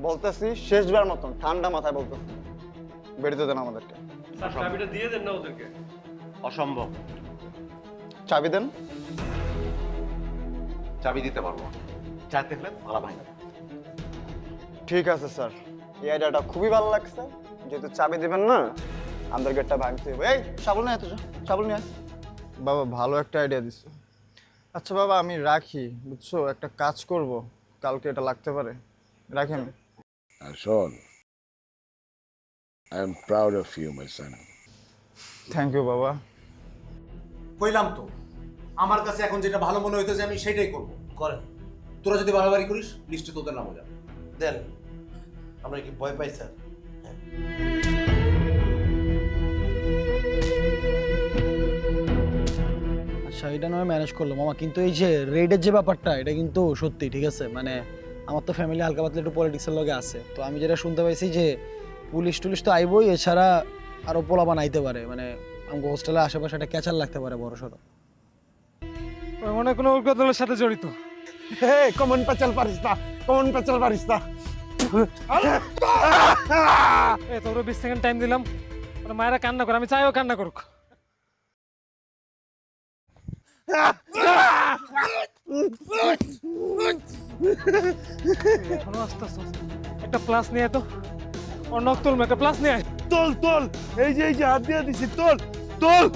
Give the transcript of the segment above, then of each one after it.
বলতেছি শেষবার মতন ঠান্ডা মাথায় বলতেছি, বেরোতে দেন আমাদেরকে। স্যার চাবিটা দিয়ে দেন না ওদেরকে। অসম্ভব। চাবি দেন। চাবি দিতে পারবো না। চাইতে হলে ভাড়া ভাঙা। ঠিক আছে স্যার, এই আইডিয়াটা খুবই ভালো লাগছে। যেহেতু চাবি দিবেন না, আমাদের গেটটা ভাঙতে হবে। এই শাবল নিয়ে আয় তো, শাবল নিয়ে আয়। বাবা ভালো একটা আইডিয়া দিছো। আচ্ছা বাবা আমি রাখি, বুঝছো, একটা কাজ করব, কালকে এটা লাগতে পারে, রাখি আমি। আর শোন, I am proud of you my son. Thank you বাবা। কইলাম তো, আমার কাছে এখন যেটা ভালো মনে হইতেছে আমি সেটাই করব। করে তোরা যদি বাড়াবাড়ি করিস লিস্টে তোদের নামও যাবে। দেন, আমরা কি ভয় পাই স্যার? আচ্ছা এটা নয় ম্যানেজ করলো মামা, কিন্তু এই যে রেডের যে ব্যাপারটা এটা কিন্তু সত্যি ঠিক আছে। মানে আমার তো ফ্যামিলি হালকা পাতলা একটু পলিটিক্সের লগে আছে, তো আমি যেটা শুনতে পাইছি যে পুলিশ টুলিশ তো আইবই, এছাড়া আরো পোলাপান আইতে পারে, মানে আমাকে হোস্টেলের আশেপাশে একটা ক্যাচার লাগতে পারে বড় সড়ো। মনে কোনো উগ্রদলের সাথে জড়িত। হে কমন পেচাল পারিস না, কমন পেচাল পারিস না। তোমরা 20 সেকেন্ড টাইম দিলাম, মায়েরা কান্না করে, আমি চাইও কান্না করুক। এখনো আস্তে আস্তে একটা প্লাস নিয়ে তো ওর নখ তুলবে, একটা প্লাস নিয়ে আয়। তোল তোল, এই যে হাত দিয়ে দিছি, তোল তোল।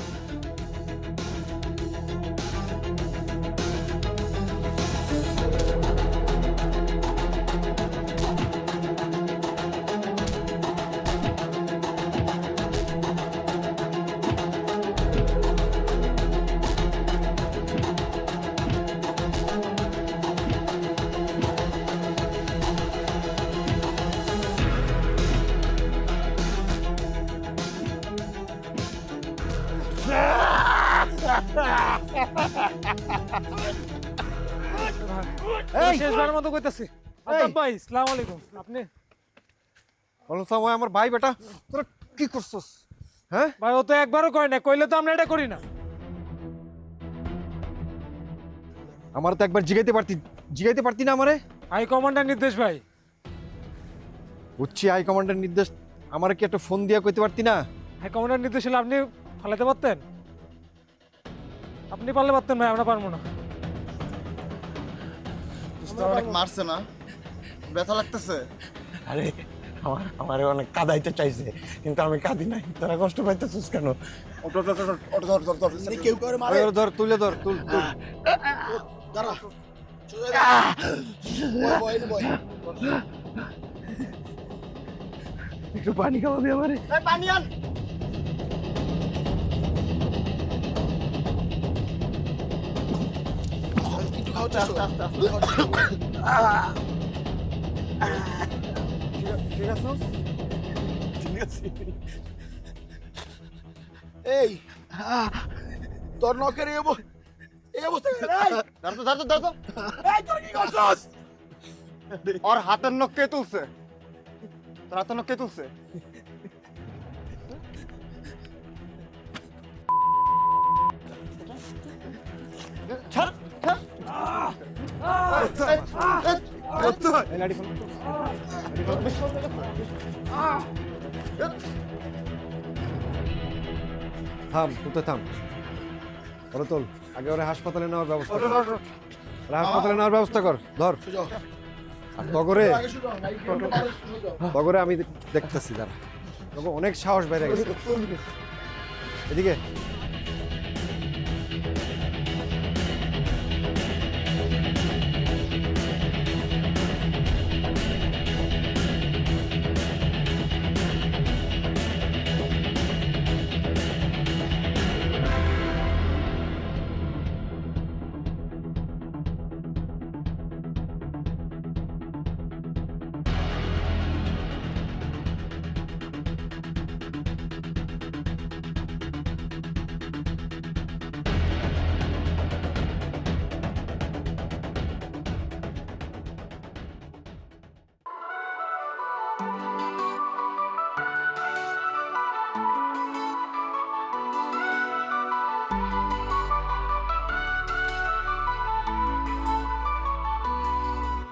শেষবারের মতো কইতাছি, আদাব ভাই, আসসালামু আলাইকুম। আপনি বলো সময় আমার ভাই বেটা, তোরা কি করছস? হ্যাঁ ভাই ও তো একবারও কয় না, কইলে তো আমরা এটা করি না। আমার তো একবার জিগাইতে পারতি না আমারে? হাই কমান্ডার নির্দেশ ভাই। বুঝছি হাই কমান্ডার নির্দেশ, আমারে কি একটা ফোন দিয়া কইতে পারতি না? হাই কমান্ডার নির্দেশ হলে আপনি ফালাতে পারতেন? আপনি পারলে পারতেন ভাই, আমরা পারবো না। অনেক মারছে না, ব্যথা লাগতেছে। আরে আমার অনেক কাঁদাইতে চাইছে, কিন্তু আমি কাঁদি নাই। তোরা কষ্ট পাইতেছিস কেন? কেউ করে ধর ধর, তুলে ধর, তুল তুল। দাঁড়া, একটু পানি খাওয়াবি আমারে? পানি আন। ঠিক আছে, ঠিক আছে। এই তোর নখের এই অবস্থা কেন? দাঁড়াতো। এই তোর কি করছস? ওর হাতের নখ কে তুলছে? তোর হাতের নখ কে তুলছে? ছাড়, ছাড়। এই লাঠি ফোন। থাম, তুই থাম। ওরে তোল, আগে ওরে হাসপাতালে নেওয়ার ব্যবস্থা কর। ওরে হাসপাতালে নেওয়ার ব্যবস্থা কর, ধর। আর তগরে আমি দেখতেছি, দাঁড়া। তবে অনেক সাহস বেড়ে গেছে। এদিকে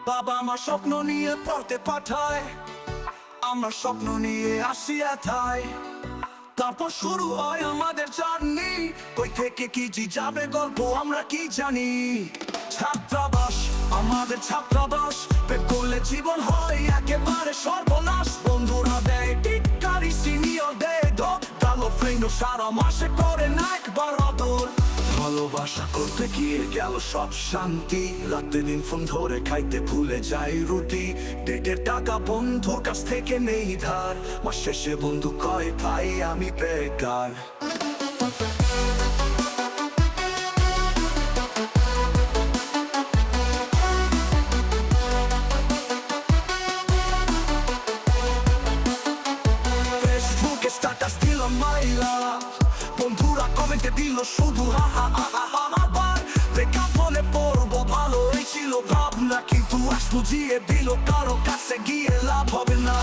বাবা আমার স্বপ্ন নিয়ে পড়তে পাঠায়, আমরা স্বপ্ন নিয়ে আসি এথায়। তারপর শুরু হয় আমাদের জার্নি, কই থেকে কি যে যাবে গল্প আমরা কি জানি। ছাত্রাবাস আমাদের ছাত্রাবাস, পেট করলে জীবন হয় একেবারে সর্বনাশ। বন্ধুরা দেয় টিটকারি, সিনিয়র দেয় দর, কালো ফ্রেন্ড সারা মাসে করে না একবার আদর। ভালোবাসা করতে গিয়ে গেল সব শান্তি, রাতে দিন ফোন ধরে খাইতে ভুলে যাই রুটি। ডেটের টাকা বন্ধুর কাছ থেকে নেই ধার, মাস শেষে বন্ধু কয় ভাই আমি বেকার। ফেসবুকে স্ট্যাটাস দিলাম মাইলা, বন্ধুরা কমেন্টে দিল শুধু হা হা হা হা হা। আবার ব্রেকআপ হলে পড়বো ভালোই ছিল ভাবনা, কিন্তু আজ বুঝিয়ে দিল কারো কাছে গিয়ে লাভ হবে না।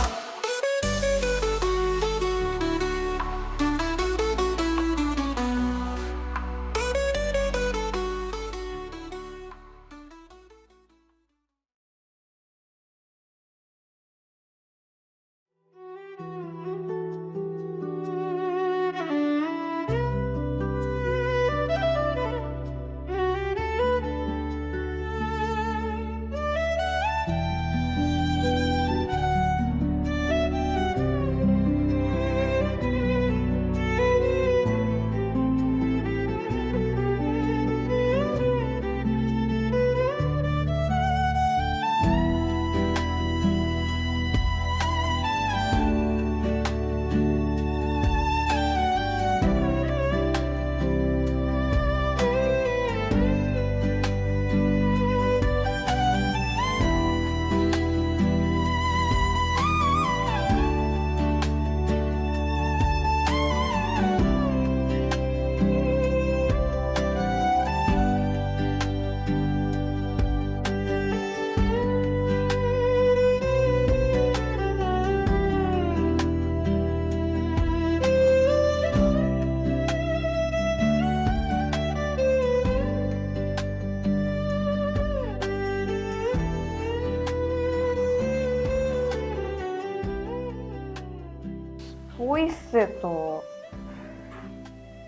হইছে তো,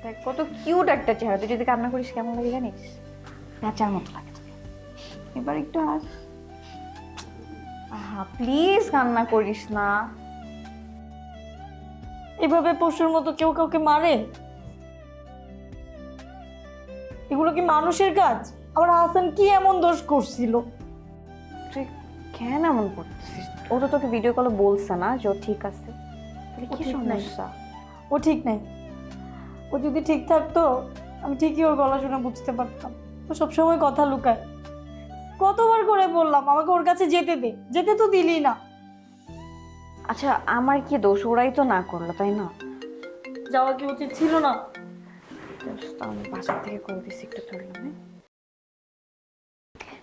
দেখ কত কিউট একটা চেহারা, তুই যদি কান্না করিস কেমন লাগে জানিস? নাচার মতো লাগে তোকে। এবার একটু হাস। আহা প্লিজ কান্না করিস না। এভাবে পশুর মতো কেউ কাউকে মারে? এগুলো কি মানুষের কাজ? আমার হাসান কি এমন দোষ করছিল? তুই কেন এমন করতেছিস? ও তো তোকে ভিডিও কলে বলছে না যে ও ঠিক আছে, তাহলে কি সমস্যা? ও ঠিক নাই। ও যদি ঠিক থাকতো আমি ঠিকই ওর গলা শুনে বুঝতে পারতাম। ও সবসময় কথা লুকায়। কতবার করে বললাম আমাকে ওর কাছে যেতে দে, যেতে তো দিলি না। আচ্ছা আমার কি দোষ? ওরাই তো না করলো, তাই না? যাওয়া কি উচিত ছিল না? আমি বাসা থেকে করে দিচ্ছি, একটু ধরলাম।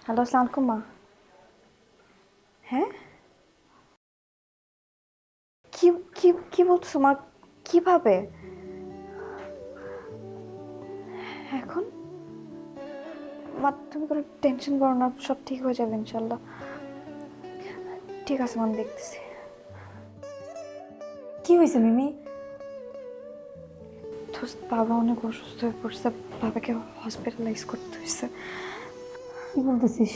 হ্যালো, আসসালামু আলাইকুম মা। হ্যাঁ কি কি কি বলছো মা? কিভাবে এখন? মা তুমি কোনো টেনশন করো না, সব ঠিক হয়ে যাবে ইনশাল্লাহ। ঠিক আছে মা, দেখতেছি। কি হয়েছে মিমি? বাবা অনেক অসুস্থ হয়ে পড়ছে, বাবাকে হসপিটালাইজ করতে হয়েছে। কি বলতেছিস?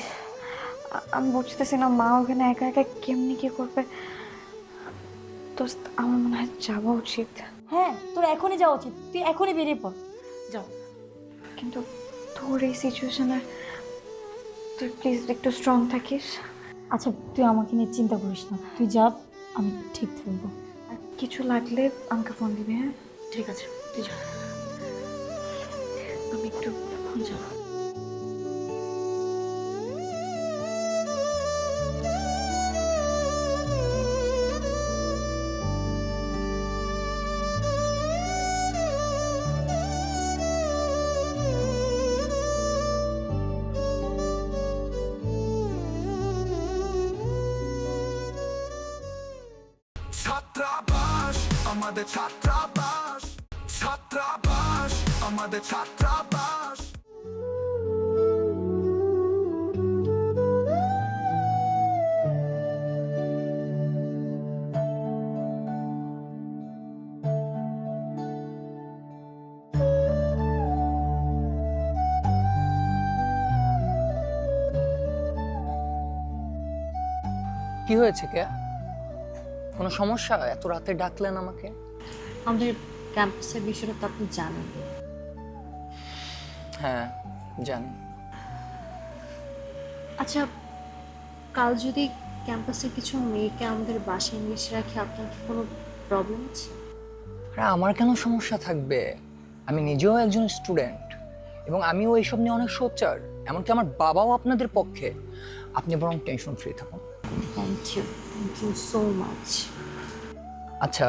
আমি বুঝতেছি না মা ওখানে একা একা কেমনি কি করবে। দোস্ত আমার মনে হয় যাওয়া উচিত। হ্যাঁ তোর এখনই যাওয়া উচিত, তুই এখনই বেরিয়ে পড়, যাও। কিন্তু তোর এই সিচুয়েশনে তুই প্লিজ একটু স্ট্রং থাকিস। আচ্ছা তুই আমাকে নিয়ে চিন্তা করিস না, তুই যা, আমি ঠিক থাকবো। আর কিছু লাগলে আমাকে ফোন দিবি। হ্যাঁ ঠিক আছে, তুই যা। আমি একটু ফোন যাবো। ছাত্রাবাস আমাদের ছাত্রাবাস, ছাত্রাবাস আমাদের ছাত্রাবাস। কি হয়েছে কে? কোনো সমস্যা? এত রাতে ডাকলেন আমাকে? আমাদের ক্যাম্পাসের বিষয়টা তো আপনি জানেন। হ্যাঁ জানি। আচ্ছা, কাল যদি ক্যাম্পাসে কিছু মেয়েকে আমাদের বাসায় নিয়ে এসে রাখি, আপনার কি কোনো প্রবলেম আছে? আরে আমার কেন সমস্যা থাকবে? আমি নিজেও একজন স্টুডেন্ট এবং আমিও এইসব নিয়ে অনেক সোচ্চার, এমনকি আমার বাবাও আপনাদের পক্ষে। আপনি বরং টেনশন ফ্রি থাকুন। Thank you so much. আচ্ছা,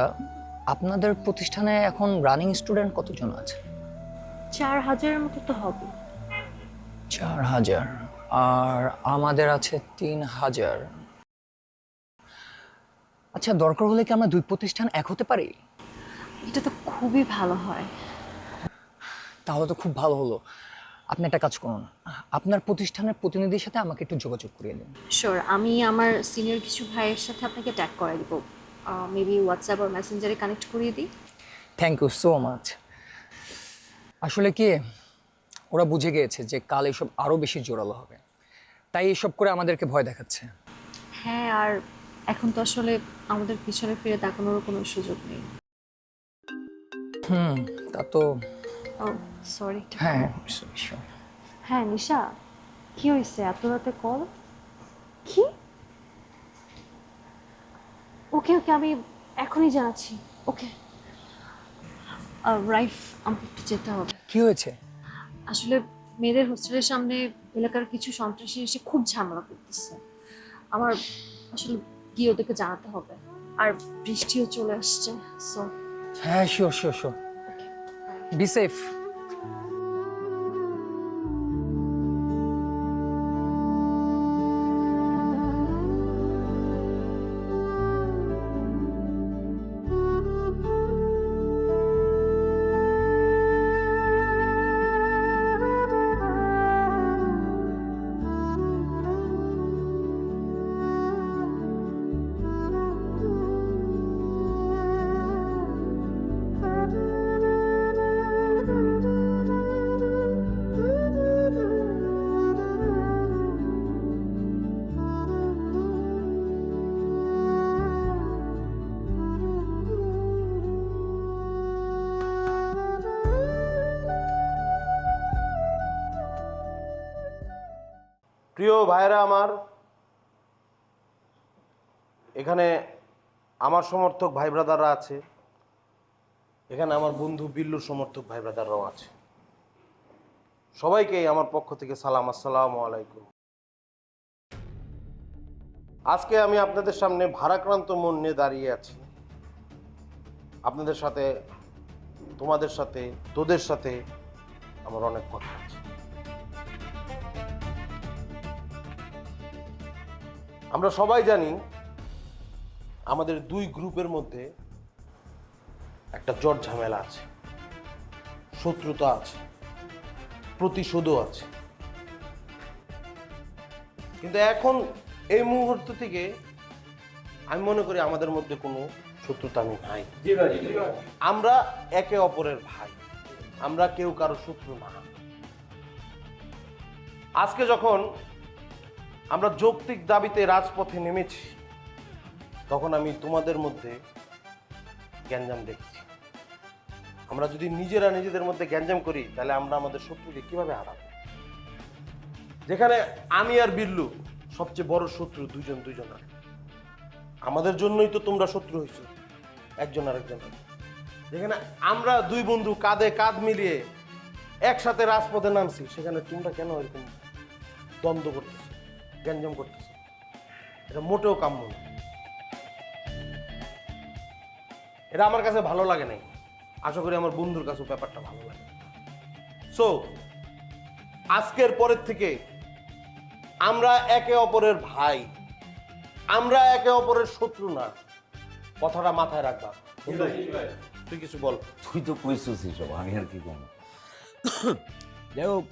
আপনাদের প্রতিষ্ঠানে এখন রানিং স্টুডেন্ট কতজন আছে? 4000-এর মতো তো হবে। 4000? আর আমাদের আছে 3000। আচ্ছা, দরকার হলে কি আমরা দুই প্রতিষ্ঠান এক হতে পারি? এটা তো খুবই ভালো হয়। তাহলে তো খুব ভালো হলো। আপনি একটা কাজ করুন, আপনার প্রতিষ্ঠানের প্রতিনিধির সাথে আমাকে একটু যোগাযোগ করিয়ে দিন। শিওর, আমি আমার সিনিয়র কিছু ভাইয়ের সাথে আপনাকে ট্যাগ করে দিব। মেবি হোয়াটসঅ্যাপ আর মেসেঞ্জারে কানেক্ট করিয়ে দিই। Thank you so much. আসলে কি, ওরা বুঝে গিয়েছে যে কাল এসব আরও বেশি জোরালো হবে, তাই এসব করে আমাদেরকে ভয় দেখাচ্ছে। হ্যাঁ, আর এখন তো আসলে আমাদের পিছনে ফিরে তাকানোর কোনো সুযোগ নেই। তা তো ও সরি। হ্যাঁ sure. হ্যাঁ নিশা, কি হয়েছে এত রাতে কল? কি? ওকে ওকে, আমি এখনই জানাচ্ছি। ওকে রাইফ, আমাকে একটু যেতে হবে। কি হয়েছে? আসলে মেয়েদের হোস্টেলের সামনে এলাকার কিছু সন্ত্রাসী এসে খুব ঝামেলা করতেছে। আমার আসলে গিয়ে ওদেরকে জানাতে হবে, আর বৃষ্টিও চলে আসছে। সো হ্যাঁ শিওর বি সেফ। প্রিয় ভাইরা আমার, এখানে আমার সমর্থক ভাই ব্রাদাররা আছে, এখানে আমার বন্ধু বিল্লুর সমর্থক ভাই ব্রাদাররাও আছে। সবাইকে আমার পক্ষ থেকে সালাম, আসসালামু আলাইকুম। আজকে আমি আপনাদের সামনে ভারাক্রান্ত মন নিয়ে দাঁড়িয়ে আছি। আপনাদের সাথে, তোমাদের সাথে, তোদের সাথে আমার অনেক কথা আছে। আমরা সবাই জানি আমাদের দুই গ্রুপের মধ্যে একটা জট ঝামেলা আছে, শত্রুতা আছে, প্রতিশোধও আছে। কিন্তু এখন এই মুহূর্ত থেকে আমি মনে করি আমাদের মধ্যে কোনো শত্রুতা নাই। আমরা একে অপরের ভাই, আমরা কেউ কারো শত্রু না। আজকে যখন আমরা যৌক্তিক দাবিতে রাজপথে নেমেছি, তখন আমি তোমাদের মধ্যে গ্যাঞ্জাম দেখছি। আমরা যদি নিজেরা নিজেদের মধ্যে গ্যাঞ্জাম করি, তাহলে আমরা আমাদের শত্রুকে কিভাবে হারাবো? যেখানে আমি আর বিল্লু সবচেয়ে বড় শত্রু, দুজন। আমাদের জন্যই তো তোমরা শত্রু হয়েছো, একজন আরেকজন। যেখানে আমরা দুই বন্ধু কাঁধে কাঁধ মিলিয়ে একসাথে রাজপথে নামছি, সেখানে তোমরা কেন এরকম দ্বন্দ্ব করতেছো, গ্যাঞ্জাম করতেছো? এটা মোটেও কাম্য না। এটা আমার কাছে ভালো লাগে নাই, আশা করি আমার বন্ধুর কাছেও ব্যাপারটা ভালো লাগে। সো আজকের পরের থেকে আমরা একে অপরের ভাই, আমরা একে অপরের শত্রু না। কথাটা মাথায় রাখবা। তুই কিছু বল। তুই তো কইছিস সব, আমি আর কি কম। যাই হোক,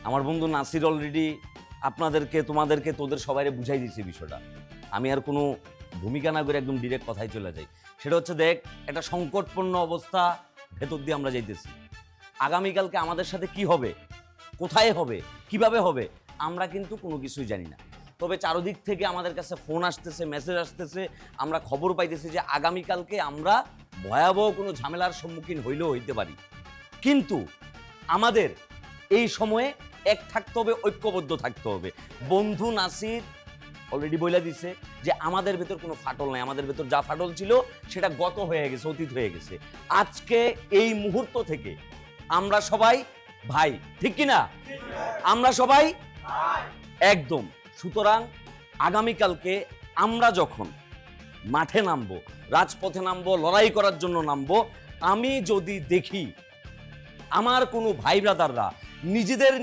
আমার বন্ধু নাসির অলরেডি আপনাদেরকে, তোমাদেরকে, তোদের সবাইকে বুঝাই দিয়েছে বিষয়টা। আমি আর কোনো ভূমিকা না করে একদম ডিরেক্ট কথায় চলে যাই। সেটা হচ্ছে, দেখ, একটা সংকটপূর্ণ অবস্থা ভেতর দিয়ে আমরা যাইতেছি। আগামীকালকে আমাদের সাথে কি হবে, কোথায় হবে, কিভাবে হবে, আমরা কিন্তু কোনো কিছুই জানি না। তবে চারদিক থেকে আমাদের কাছে ফোন আসতেছে, মেসেজ আসতেছে, আমরা খবর পাইতেছি যে আগামীকালকে আমরা ভয়াবহ কোনো ঝামেলার সম্মুখীন হইলেও হইতে পারি। কিন্তু আমাদের এই সময়ে এক থাকতে হবে, ঐক্যবদ্ধ থাকতে হবে। বন্ধু নাসির অলরেডি বলে দিছে যে আমাদের ভেতর কোনো ফাটল নাই, আমাদের ভেতর যা ফাটল ছিল সেটা গত হয়ে গেছে, অতীত হয়ে গেছে। আজকে এই মুহূর্ত থেকে আমরা সবাই ভাই, ঠিক কি না? আমরা সবাই একদম। সুতরাং আগামীকালকে আমরা যখন মাঠে নামবো, রাজপথে নামবো, লড়াই করার জন্য নামবো, আমি যদি দেখি আমার কোনো ভাই ব্রাদাররা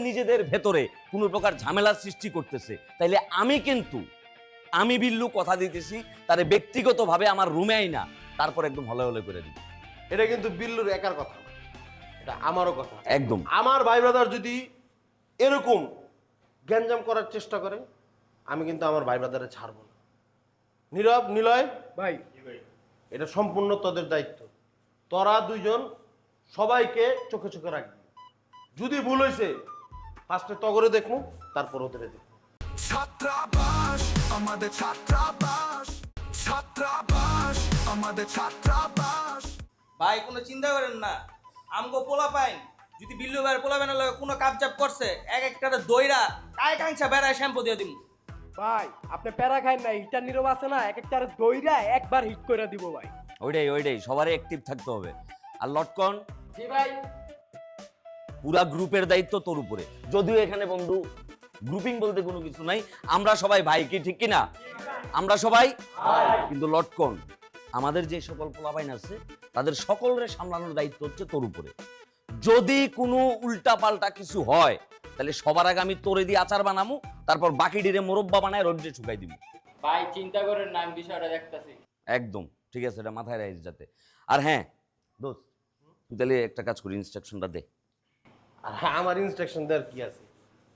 নিজেদের ভেতরে কোনো প্রকার ঝামেলা সৃষ্টি করতেছে, তাইলে আমি বিল্লু কথা দিতেছি তারে ব্যক্তিগতভাবে আমার রুমে আই না, তারপর একদম হলে হলে করে দিই। এটা কিন্তু বিল্লুর একার কথা, এটা আমারও কথা। একদম আমার ভাই ব্রাদার যদি এরকম গ্যাঞ্জাম করার চেষ্টা করে, আমি কিন্তু আমার ভাই ব্রাদারে ছাড়বো না। নীরব, নিলয় ভাই এটা সম্পূর্ণ তোদের দায়িত্ব। তোরা দুইজন সবাইকে চোখে চোখে রাখবি। যদি ভুল হয়েছে ফার্স্টে তগরে দেখবো, তারপর ওদের দেখবো। ছাত্রাবাস আমাদের, ছাত্রাবাস, ছাত্রাবাস আমাদের, ছাত্রাবাস। ভাই কোনো চিন্তা করেন না, আমগো পোলা পাইন যদি বিল্লু ভাইয়ের পোলা পাইনের লগে কোনো কাপচাপ করছে, এক একটারে দইরা কায় কাংসা বেড়ায় শ্যাম্পু দিয়ে দিমু। ভাই আপনি প্যারা খাই না, হিটার নীরব আছে না, এক একটা দইরা একবার হিট করে দিব ভাই। ওইটাই সবারই অ্যাক্টিভ থাকতে হবে। আর লটকন, জি ভাই, পুরা গ্রুপের দায়িত্ব তোর উপরে। যদিও এখানে বন্ধু গ্রুপিং বলতে কোনো কিছু নাই, আমরা সবাই ভাই, কি ঠিক কিনা? আমরা সবাই, কিন্তু লটকন আমাদের যে সকল পোলাপাইন আছে তাদের সকলের সামলানোর দায়িত্ব হচ্ছে তোর উপরে। যদি কোনো উল্টা পাল্টা কিছু হয় তাহলে সবার আগে আমি তোরে দিয়ে আচার বানামু, তারপর বাকি ডিরে মোরব্বা বানায় রোদ্রে শুকাই দিব। ভাই চিন্তা করেন না, আমি বিষয়টা দেখতাছি। একদম ঠিক আছে, এটা মাথায় রাখিস যাতে। আর হ্যাঁ দোস্ত, তুই তাহলে একটা কাজ করি, ইনস্ট্রাকশনটা দে। আর আমার ইনস্ট্রাকশন দেওয়ার কি আছে?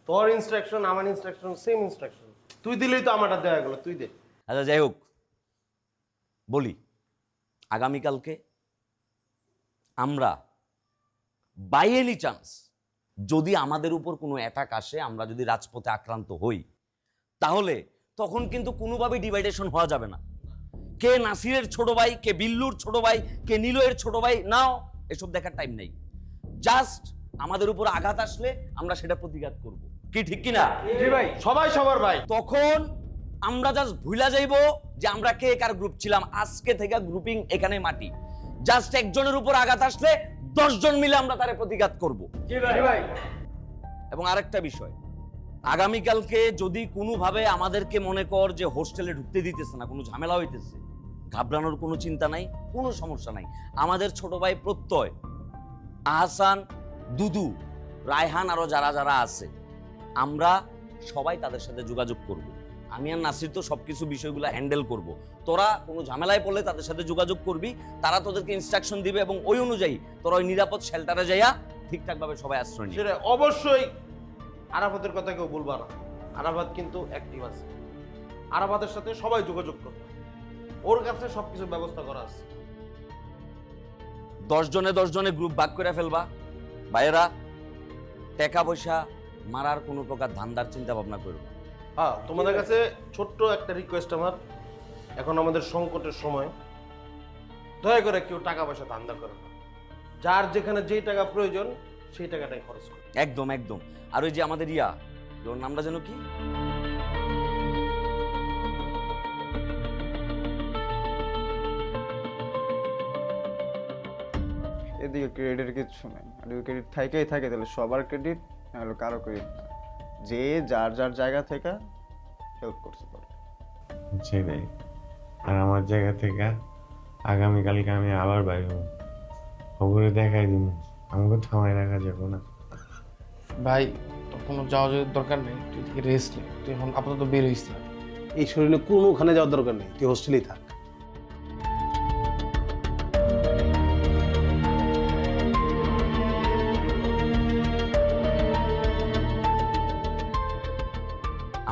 তোর ইনস্ট্রাকশন আমার ইনস্ট্রাকশন সেম ইনস্ট্রাকশন। তুই দিলেই তো আমারটা দেওয়া গেল, তুই দে। আচ্ছা যাই হোক, বলি আগামীকালকে আমরা বাই এনি চান্স যদি আমাদের উপর কোনো অ্যাটাক আসে, আমরা যদি রাজপথে আক্রান্ত হই, তাহলে তখন কিন্তু কোনোভাবেই ডিভাইডেশন হওয়া যাবে না। কে নাসিরের ছোট ভাই, কে বিল্লুর ছোট ভাই, কে নীলয়ের ছোট ভাই, নাও এসব দেখার টাইম নেই। জাস্ট আমাদের উপর আঘাত আসলে আমরা সেটা প্রতিঘাত করব, কি ঠিক কিনা? জি ভাই, সবাই সবার ভাই। তখন আমরা জাস্ট ভুলা যাইব যে আমরা কে কার গ্রুপ ছিলাম। আজকে থেকে গ্রুপিং এখানে মাটি। জাস্ট একজনের উপর আঘাত আসলে 10 জন মিলে আমরা তারে প্রতিঘাত করব। জি ভাই। এবং আরেকটা বিষয়, আগামীকালকে যদি কোনোভাবে আমাদেরকে মনে কর যে হোস্টেলে ঢুকতে দিতেছে না, কোনো ঝামেলা হইতেছে, ঘাবড়ানোর কোনো চিন্তা নাই, কোনো সমস্যা নাই। আমাদের ছোট ভাই প্রত্যয়, আহসান, দুদু, রায়হান, আরো যারা যারা আছে, আমরা সবাই তাদের সাথে যোগাযোগ করব। আমি আর নাসির তো সবকিছু বিষয়গুলো হ্যান্ডেল করব। তোরা কোনো ঝামেলায় পড়লে তাদের সাথে যোগাযোগ করবি, তারা তোদেরকে ইনস্ট্রাকশন দিবে এবং ওই অনুযায়ী তোরা ওই নিরাপদ শেল্টারে যাইয়া ঠিকঠাকভাবে সবাই আশ্রয় নিবি। সেটা অবশ্যই। আরাফাতের কথা কেউ বলবা না, আরাফাত কিন্তু অ্যাক্টিভ আছে। আরাফাতের সাথে সবাই যোগাযোগ করবে, ওর কাছে সবকিছু ব্যবস্থা করা আছে। 10 জনে গ্রুপ ভাগ করে ফেলবা। ভাইয়েরা, টাকা পয়সা মারার কোনো প্রকার ধান্দার চিন্তা ভাবনা করো। হ্যাঁ, তোমাদের কাছে ছোট্ট একটা রিকোয়েস্ট আমার, এখন আমাদের সংকটের সময়, দয়া করে কেউ টাকা পয়সা ধান্দা করে না। যার যেখানে যেই টাকা প্রয়োজন সেই টাকাটাই খরচ করে। একদম। আর ওই যে আমাদের ওর নামটা যেন কি, এদিকে ক্রেডিটের কিছু নাই, আর যদি ক্রেডিট থাকেই থাকে তাহলে সবার ক্রেডিট, না হলে কারো ক্রেডিট না। যে যার যার জায়গা থেকে হেল্প করতে পারে। জি ভাই, আর আমার জায়গা থেকে আগামীকালকে আমি আবার বাইরে হবো, খবরে দেখাই দিব, আমাকে থামাই রাখা যাবো না। ভাই তোর কোনো যাওয়ার দরকার নেই, তুই থেকে রেস্ট নে, তুই এখন আপাতত বের হইস না। এই শরীরে কোনোখানে যাওয়ার দরকার নেই, তুই হোস্টেলেই থাক।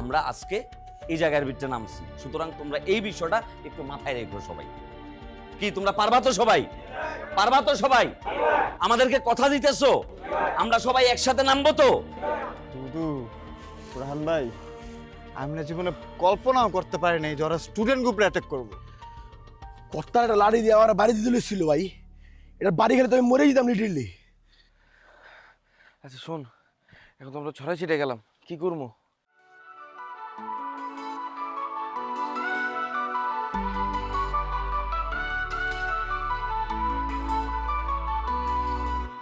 আমরা আজকে এই জায়গার ভিতরে নামছি, সুতরাং তোমরা এই বিষয়টা একটু মাথায় রেখো সবাই। কি তোমরা পারবা তো সবাই? পারবা তো সবাই? আমাদেরকে কথা দিতেছো আমরা সবাই একসাথে নামবো তো? দুদু, রাহান ভাই, আমি না জীবনে কল্পনাও করতে পারি নাই যে ওরা স্টুডেন্ট গ্রুপে অ্যাটাক করবো। কর্তার একটা লাড়ি দিয়ে আমার বাড়ি দিতে ছিল ভাই, এটা বাড়ি খেলে তো আমি মরে যেতাম লিটারলি। আচ্ছা শোন, এখন তো আমরা ছড়াই ছিটে গেলাম, কি করবো?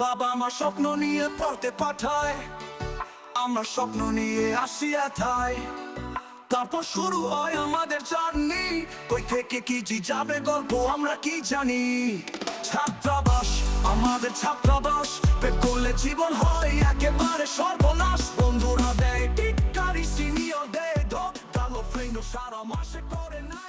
বাবা আমার স্বপ্ন নিয়ে পড়তে পাঠায়, আমরা স্বপ্ন নিয়ে আসি এথায়, তারপর শুরু হয় আমাদের জার্নি। কই থেকে কি যাবে গল্প আমরা কি জানি। ছাত্রাবাস আমাদের ছাত্রাবাস, পেট করলে জীবন হয় একেবারে সর্বনাশ। বন্ধুরা দেয় টিটকারি, সিনিয়র দেয় ধপ, কালো ফ্রেন্ড সারা মাসে করে না